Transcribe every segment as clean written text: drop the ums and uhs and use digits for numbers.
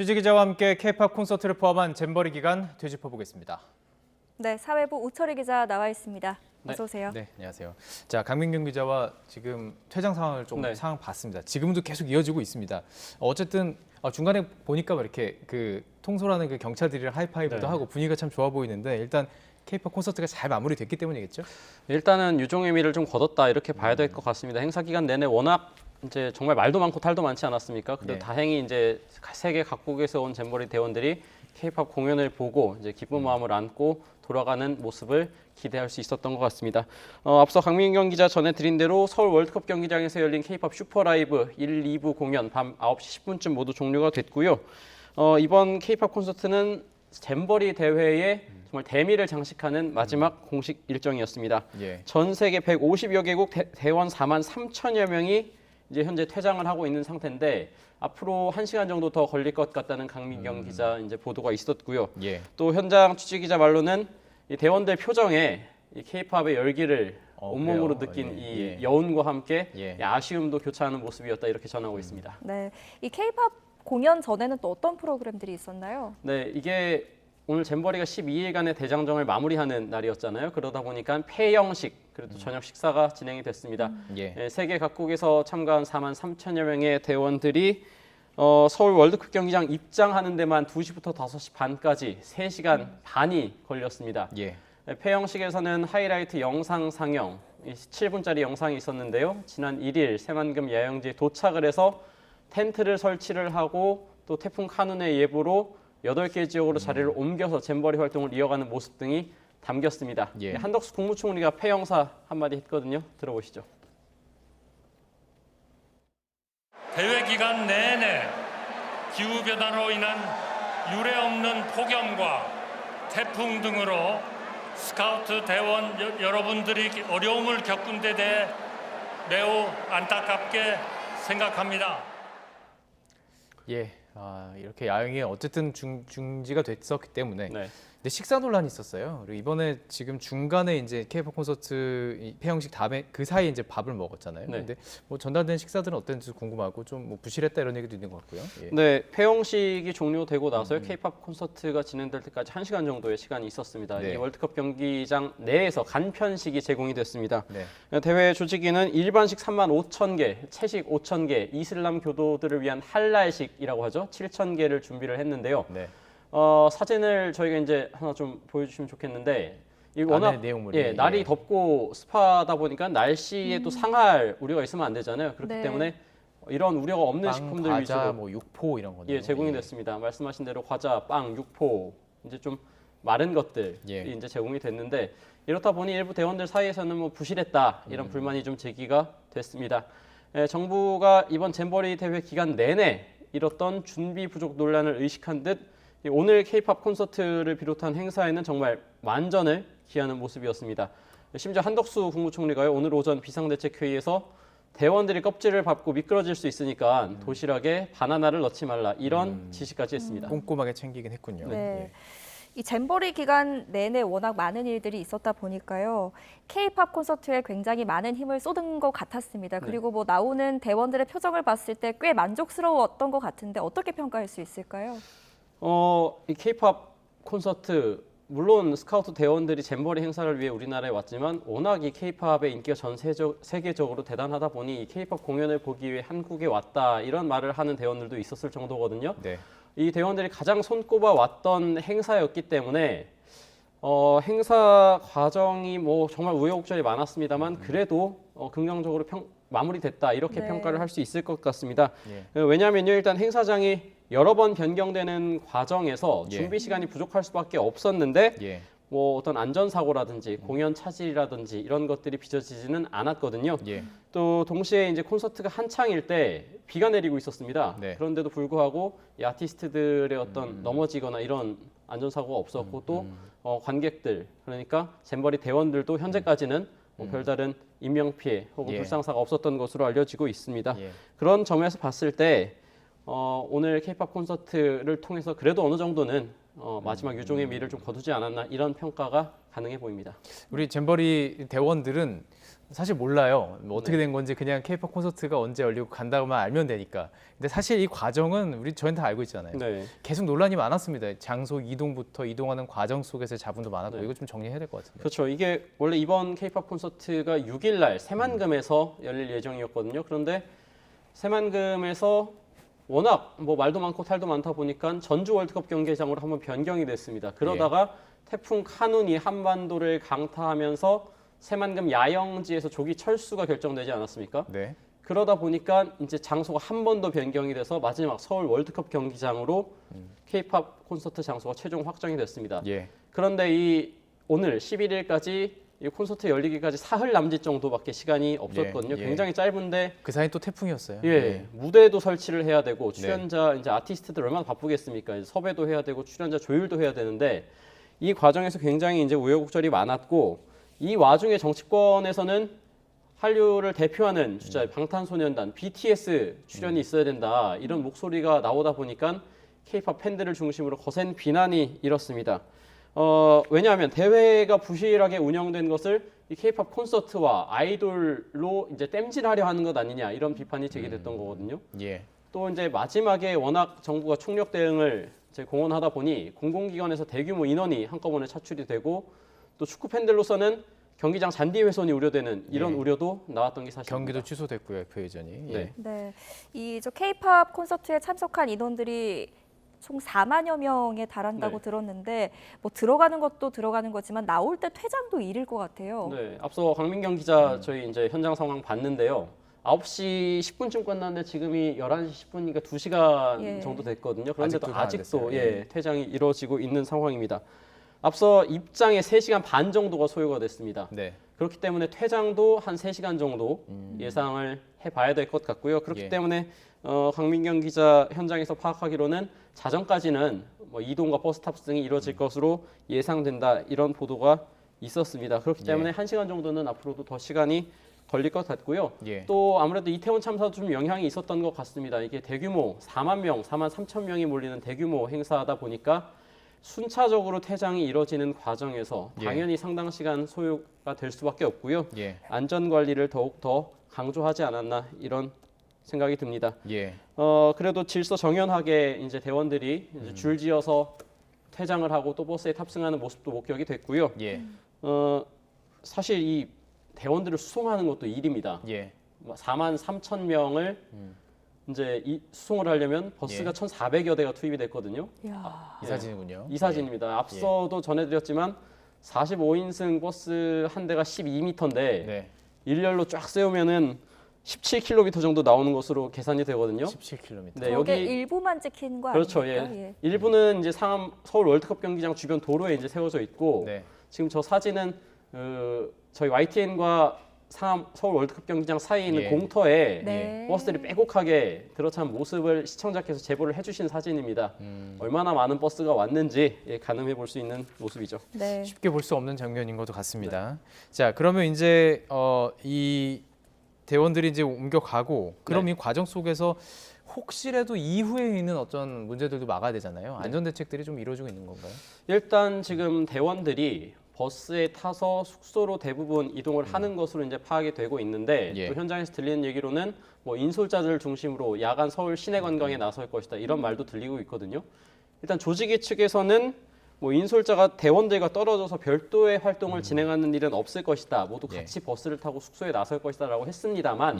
취재 기자와 함께 K-팝 콘서트를 포함한 잼버리 기간 되짚어보겠습니다. 네, 사회부 우철희 기자 나와 있습니다. 어서 오세요. 네, 안녕하세요. 자, 강민경 기자와 지금 퇴장 상황을 상황 봤습니다. 지금도 계속 이어지고 있습니다. 어쨌든 중간에 보니까 이렇게 통솔하는 경찰들이랑 하이파이브도 하고 분위기가 참 좋아 보이는데 일단 K-팝 콘서트가 잘 마무리됐기 때문이겠죠? 일단은 유종의 의미를 좀 거뒀다 이렇게 봐야 될 것 같습니다. 행사 기간 내내 워낙 이제 정말 말도 많고 탈도 많지 않았습니까? 그래도 다행히 이제 세계 각국에서 온 잼버리 대원들이 K-팝 공연을 보고 이제 기쁜 마음을 안고 돌아가는 모습을 기대할 수 있었던 것 같습니다. 앞서 강민경 기자 전해드린 대로 서울 월드컵 경기장에서 열린 K-팝 슈퍼라이브 1, 2부 공연 밤 9시 10분쯤 모두 종료가 됐고요. 이번 K-팝 콘서트는 잼버리 대회의 정말 대미를 장식하는 마지막 공식 일정이었습니다. 전 세계 150여 개국 대원 4만 3천여 명이 이제 현재 퇴장을 하고 있는 상태인데 앞으로 1시간 정도 더 걸릴 것 같다는 강민경 기자 이제 보도가 있었고요. 또 현장 취재 기자 말로는 이 대원들 표정에 이 K-팝의 열기를 온몸으로 느낀 이 여운과 함께 아쉬움도 교차하는 모습이었다 이렇게 전하고 있습니다. 네, 이 K-팝 공연 전에는 또 어떤 프로그램들이 있었나요? 네, 이게 오늘 잼버리가 12일간의 대장정을 마무리하는 날이었잖아요. 그러다 보니까 폐영식, 그리고 저녁 식사가 진행이 됐습니다. 세계 각국에서 참가한 4만 3천여 명의 대원들이 서울 월드컵 경기장 입장하는 데만 2시부터 5시 반까지 3시간 반이 걸렸습니다. 폐영식에서는 하이라이트 영상 상영, 7분짜리 영상이 있었는데요. 지난 1일 새만금 야영지에 도착을 해서 텐트를 설치를 하고 또 태풍 카눈의 예보로 8개 지역으로 자리를 옮겨서 잼버리 활동을 이어가는 모습 등이 담겼습니다. 한덕수 국무총리가 폐영사 한마디 했거든요. 들어보시죠. 대회 기간 내내 기후변화로 인한 유례없는 폭염과 태풍 등으로 스카우트 대원 여러분들이 어려움을 겪은 데 대해 매우 안타깝게 생각합니다. 이렇게 야영이 어쨌든 중지가 됐었기 때문에 근데 식사 논란이 있었어요. 그리고 이번에 지금 중간에 이제 K-팝 콘서트 폐영식 다음에 그 사이에 이제 밥을 먹었잖아요. 근데 전달된 식사들은 어땠는지 궁금하고 좀 부실했다 이런 얘기도 있는 것 같고요. 네, 폐영식이 종료되고 나서요. K-팝 콘서트가 진행될 때까지 1시간 정도의 시간이 있었습니다. 이 월드컵 경기장 내에서 간편식이 제공이 됐습니다. 대회 조직위는 일반식 3만 5천 개, 채식 5천 개, 이슬람 교도들을 위한 할랄식이라고 하죠. 7천 개를 준비를 했는데요. 사진을 저희가 이제 하나 좀 보여주시면 좋겠는데 이 워낙 날이 덥고 습하다 보니까 날씨에 또 상할 우려가 있으면 안 되잖아요. 그렇기 때문에 이런 우려가 없는 식품들 과자, 위주로 육포 이런 거네요. 제공이 됐습니다. 말씀하신 대로 과자, 빵, 육포 이제 좀 마른 것들이 이제 제공이 됐는데 이렇다 보니 일부 대원들 사이에서는 부실했다 이런 불만이 좀 제기가 됐습니다. 정부가 이번 잼버리 대회 기간 내내 이뤘던 준비 부족 논란을 의식한 듯 오늘 K-팝 콘서트를 비롯한 행사에는 정말 만전을 기하는 모습이었습니다. 심지어 한덕수 국무총리가요, 오늘 오전 비상대책회의에서 대원들이 껍질을 밟고 미끄러질 수 있으니까 도시락에 바나나를 넣지 말라 이런 지시까지 했습니다. 꼼꼼하게 챙기긴 했군요. 이 잼버리 기간 내내 워낙 많은 일들이 있었다 보니까요. K-팝 콘서트에 굉장히 많은 힘을 쏟은 것 같았습니다. 그리고 나오는 대원들의 표정을 봤을 때 꽤 만족스러웠던 것 같은데 어떻게 평가할 수 있을까요? 이 K-팝 콘서트 물론 스카우트 대원들이 잼버리 행사를 위해 우리나라에 왔지만 워낙 이 K-팝의 인기가 전 세계적으로 대단하다 보니 이 K-팝 공연을 보기 위해 한국에 왔다 이런 말을 하는 대원들도 있었을 정도거든요. 이 대원들이 가장 손꼽아 왔던 행사였기 때문에 행사 과정이 정말 우여곡절이 많았습니다만 그래도 긍정적으로 마무리됐다 이렇게 평가를 할 수 있을 것 같습니다. 왜냐하면요, 일단 행사장이 여러 번 변경되는 과정에서 준비 시간이 부족할 수밖에 없었는데 어떤 안전사고라든지 공연 차질이라든지 이런 것들이 빚어지지는 않았거든요. 또 동시에 이제 콘서트가 한창일 때 비가 내리고 있었습니다. 그런데도 불구하고 이 아티스트들의 어떤 넘어지거나 이런 안전사고가 없었고 또 관객들 그러니까 잼버리 대원들도 현재까지는 별다른 인명피해 혹은 불상사가 없었던 것으로 알려지고 있습니다. 그런 점에서 봤을 때 오늘 K-팝 콘서트를 통해서 그래도 어느 정도는 마지막 유종의 미를 좀 거두지 않았나 이런 평가가 가능해 보입니다. 우리 잼버리 대원들은 사실 몰라요. 뭐 어떻게 된 건지 그냥 K-pop 콘서트가 언제 열리고 간다고만 알면 되니까. 근데 사실 이 과정은 저희는 다 알고 있잖아요. 네. 계속 논란이 많았습니다. 장소 이동부터 이동하는 과정 속에서의 자분도 많았고 이거 좀 정리해야 될 것 같은데. 그렇죠. 이게 원래 이번 K-pop 콘서트가 6일 날 새만금에서 열릴 예정이었거든요. 그런데 새만금에서 워낙 뭐 말도 많고 탈도 많다 보니까 전주 월드컵 경기장으로 한번 변경이 됐습니다. 그러다가 태풍 카눈이 한반도를 강타하면서 새만금 야영지에서 조기 철수가 결정되지 않았습니까? 네. 그러다 보니까 이제 장소가 한 번 더 변경이 돼서 마지막 서울 월드컵 경기장으로 K-pop 콘서트 장소가 최종 확정이 됐습니다. 예. 그런데 이 오늘 11일까지 이 콘서트 열리기까지 사흘 남짓 정도밖에 시간이 없었거든요. 예. 굉장히 짧은데 그 사이 또 태풍이었어요. 예, 무대도 설치를 해야 되고 출연자 이제 아티스트들 얼마나 바쁘겠습니까? 이제 섭외도 해야 되고 출연자 조율도 해야 되는데 이 과정에서 굉장히 이제 우여곡절이 많았고 이 와중에 정치권에서는 한류를 대표하는 주자 방탄소년단 BTS 출연이 있어야 된다 이런 목소리가 나오다 보니까 K-pop 팬들을 중심으로 거센 비난이 일었습니다. 왜냐하면 대회가 부실하게 운영된 것을 이 K-pop 콘서트와 아이돌로 이제 땜질하려 하는 것 아니냐 이런 비판이 제기됐던 거거든요. 예. 또 이제 마지막에 워낙 정부가 총력 대응을 이제 공언하다 보니 공공기관에서 대규모 인원이 한꺼번에 차출이 되고 또 축구 팬들로서는 경기장 잔디 훼손이 우려되는 이런 우려도 나왔던 게 사실입니다. 경기도 취소됐고요, FA전이. 예. 네, 이 K-pop 콘서트에 참석한 인원들이 총 4만여 명에 달한다고 들었는데 뭐 들어가는 것도 들어가는 거지만 나올 때 퇴장도 이를 것 같아요. 네, 앞서 강민경 기자 저희 이제 현장 상황 봤는데요. 9시 10분쯤 끝났는데 지금이 11시 10분이니까 2시간 정도 됐거든요. 그런데도 아직도 퇴장이 이루어지고 있는 상황입니다. 앞서 입장에 3시간 반 정도가 소요가 됐습니다. 네. 그렇기 때문에 퇴장도 한 3시간 정도 예상을 해봐야 될 것 같고요. 그렇기 때문에 강민경 기자 현장에서 파악하기로는 자정까지는 뭐 이동과 버스 탑승이 이루어질 것으로 예상된다 이런 보도가 있었습니다. 그렇기 때문에 1시간 정도는 앞으로도 더 시간이 걸릴 것 같고요. 또 아무래도 이태원 참사도 좀 영향이 있었던 것 같습니다. 이게 대규모 4만 명, 4만 3천 명이 몰리는 대규모 행사다 보니까 순차적으로 퇴장이 이뤄지는 과정에서 당연히 상당 시간 소요가 될 수밖에 없고요. 안전 관리를 더욱 더 강조하지 않았나 이런 생각이 듭니다. 그래도 질서 정연하게 이제 대원들이 이제 줄지어서 퇴장을 하고 또 버스에 탑승하는 모습도 목격이 됐고요. 사실 이 대원들을 수송하는 것도 일입니다. 4만 3천 명을 이제 수송을 하려면 버스가 1,400여 대가 투입이 됐거든요. 이 사진이군요. 이 사진입니다. 앞서도 전해드렸지만 45인승 버스 한 대가 12m인데 일렬로 쫙 세우면은 17km 정도 나오는 것으로 계산이 되거든요. 17km. 네, 여기 여기 일부만 찍힌 거 그렇죠. 아닙니까? 일부는 이제 상암 서울 월드컵 경기장 주변 도로에 이제 세워져 있고 지금 저 사진은 저희 YTN과 상암 서울 월드컵 경기장 사이에 있는 공터에 버스들이 빼곡하게 들어찬 모습을 시청자께서 제보를 해주신 사진입니다. 얼마나 많은 버스가 왔는지 가늠해 볼 수 있는 모습이죠. 쉽게 볼 수 없는 장면인 것도 같습니다. 자, 그러면 이제 이 대원들이 이제 옮겨가고 그럼 이 과정 속에서 혹시라도 이후에 있는 어떤 문제들도 막아야 되잖아요. 안전 대책들이 좀 이루어지고 있는 건가요? 일단 지금 대원들이 버스에 타서 숙소로 대부분 이동을 하는 것으로 이제 파악이 되고 있는데 또 현장에서 들리는 얘기로는 뭐 인솔자들을 중심으로 야간 서울 시내 관광에 나설 것이다 이런 말도 들리고 있거든요. 일단 조직위 측에서는 뭐 인솔자가 대원들과 떨어져서 별도의 활동을 진행하는 일은 없을 것이다. 모두 같이 버스를 타고 숙소에 나설 것이다라고 했습니다만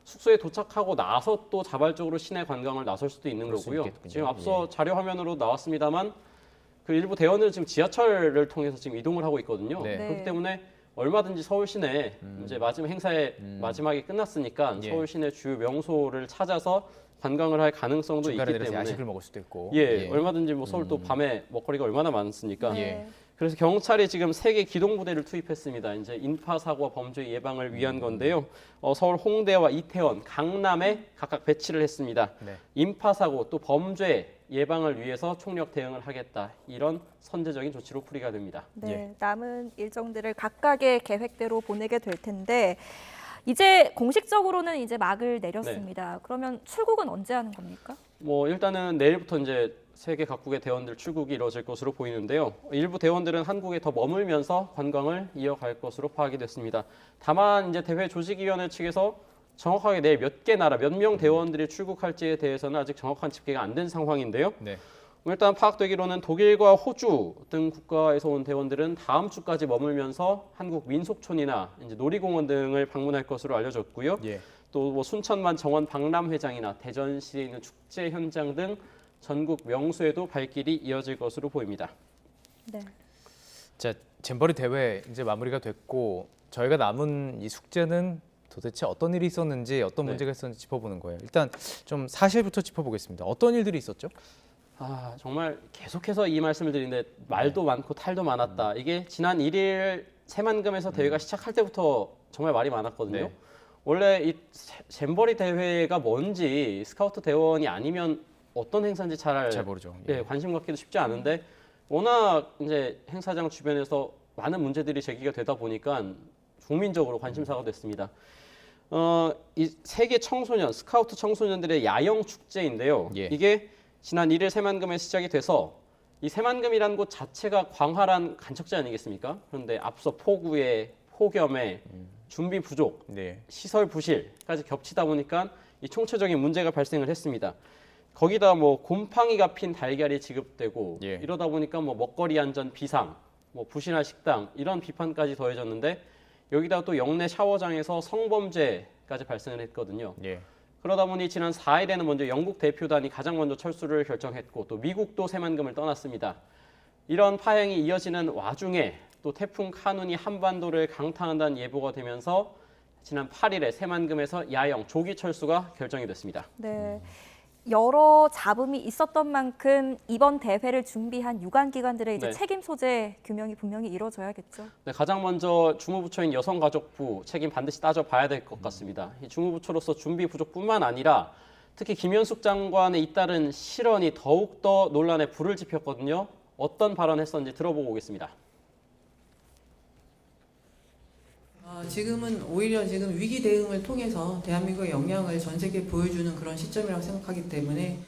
숙소에 도착하고 나서 또 자발적으로 시내 관광을 나설 수도 있는 거고요. 지금 앞서 자료 화면으로 나왔습니다만 그 일부 대원은 지금 지하철을 통해서 지금 이동을 하고 있거든요. 그렇기 때문에 얼마든지 서울 시내 이제 마지막 행사의 마지막이 끝났으니까 서울 시내 주요 명소를 찾아서 관광을 할 가능성도 있기 때문에 야식을 먹을 수도 있고 얼마든지 뭐 서울 또 밤에 먹거리가 얼마나 많습니까? 그래서 경찰이 지금 3개 기동 부대를 투입했습니다. 이제 인파 사고와 범죄 예방을 위한 건데요. 서울 홍대와 이태원, 강남에 각각 배치를 했습니다. 인파 사고 또 범죄 예방을 위해서 총력 대응을 하겠다. 이런 선제적인 조치로 풀이가 됩니다. 남은 일정들을 각각의 계획대로 보내게 될 텐데 이제 공식적으로는 이제 막을 내렸습니다. 그러면 출국은 언제 하는 겁니까? 뭐 일단은 내일부터 이제 세계 각국의 대원들 출국이 이루어질 것으로 보이는데요. 일부 대원들은 한국에 더 머물면서 관광을 이어갈 것으로 파악이 됐습니다. 다만 이제 대회 조직위원회 측에서 정확하게 내일 몇 개 나라, 몇 명 대원들이 출국할지에 대해서는 아직 정확한 집계가 안 된 상황인데요. 네. 일단 파악되기로는 독일과 호주 등 국가에서 온 대원들은 다음 주까지 머물면서 한국 민속촌이나 이제 놀이공원 등을 방문할 것으로 알려졌고요. 예. 또 뭐 순천만 정원 박람회장이나 대전시에 있는 축제 현장 등 전국 명소에도 발길이 이어질 것으로 보입니다. 네. 자, 잼버리 대회 이제 마무리가 됐고 저희가 남은 이 숙제는 도대체 어떤 일이 있었는지 어떤 네. 문제가 있었는지 짚어보는 거예요. 일단 좀 사실부터 짚어보겠습니다. 어떤 일들이 있었죠? 정말 계속해서 이 말씀을 드리는데 말도 많고 탈도 많았다. 이게 지난 1일 새만금에서 대회가 시작할 때부터 정말 말이 많았거든요. 네. 원래 이 잼버리 대회가 뭔지 스카우트 대원이 아니면 어떤 행사인지 잘 모르죠. 예, 관심 갖기도 쉽지 않은데 워낙 이제 행사장 주변에서 많은 문제들이 제기가 되다 보니까 국민적으로 관심사가 됐습니다. 이 세계 청소년, 스카우트 청소년들의 야영 축제인데요. 예. 이게 지난 1일 새만금에 시작이 돼서 이 새만금이라는 곳 자체가 광활한 간척지 아니겠습니까? 그런데 앞서 폭우에, 폭염에 준비 부족, 네. 시설 부실까지 겹치다 보니까 이 총체적인 문제가 발생을 했습니다. 거기다 뭐 곰팡이가 핀 달걀이 지급되고 예. 이러다 보니까 뭐 먹거리 안전 비상, 뭐 부실한 식당 이런 비판까지 더해졌는데 여기다 또 영내 샤워장에서 성범죄까지 발생을 했거든요. 예. 그러다 보니 지난 4일에는 먼저 영국 대표단이 가장 먼저 철수를 결정했고 또 미국도 새만금을 떠났습니다. 이런 파행이 이어지는 와중에 또 태풍 카눈이 한반도를 강타한다는 예보가 되면서 지난 8일에 새만금에서 야영 조기 철수가 결정이 됐습니다. 네. 여러 잡음이 있었던 만큼 이번 대회를 준비한 유관기관들의 이제 네. 책임 소재 규명이 분명히 이루어져야겠죠. 네, 가장 먼저 주무부처인 여성가족부 책임 반드시 따져봐야 될 것 같습니다. 이 주무부처로서 준비 부족뿐만 아니라 특히 김현숙 장관의 잇따른 실언이 더욱더 논란에 불을 지폈거든요. 어떤 발언했었는지 들어보고 오겠습니다. 지금은 오히려 지금 위기 대응을 통해서 대한민국의 역량을 전 세계에 보여주는 그런 시점이라고 생각하기 때문에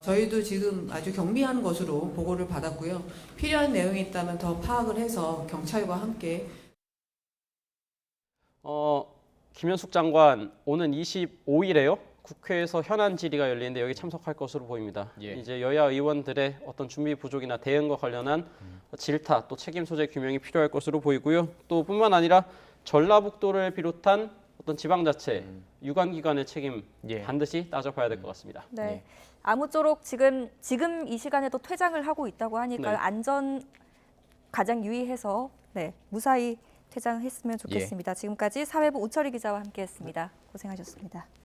저희도 지금 아주 경미한 것으로 보고를 받았고요. 필요한 내용이 있다면 더 파악을 해서 경찰과 함께 김현숙 장관 오는 25일에요. 국회에서 현안 질의가 열리는데 여기 참석할 것으로 보입니다. 예. 이제 여야 의원들의 어떤 준비 부족이나 대응과 관련한 질타 또 책임 소재 규명이 필요할 것으로 보이고요. 또 뿐만 아니라 전라북도를 비롯한 어떤 지방자치 유관기관의 책임 예. 반드시 따져봐야 될 것 같습니다. 네. 네. 아무쪼록 지금 이 시간에도 퇴장을 하고 있다고 하니까 네. 안전 가장 유의해서 무사히 퇴장했으면 좋겠습니다. 지금까지 사회부 우철희 기자와 함께했습니다. 고생하셨습니다.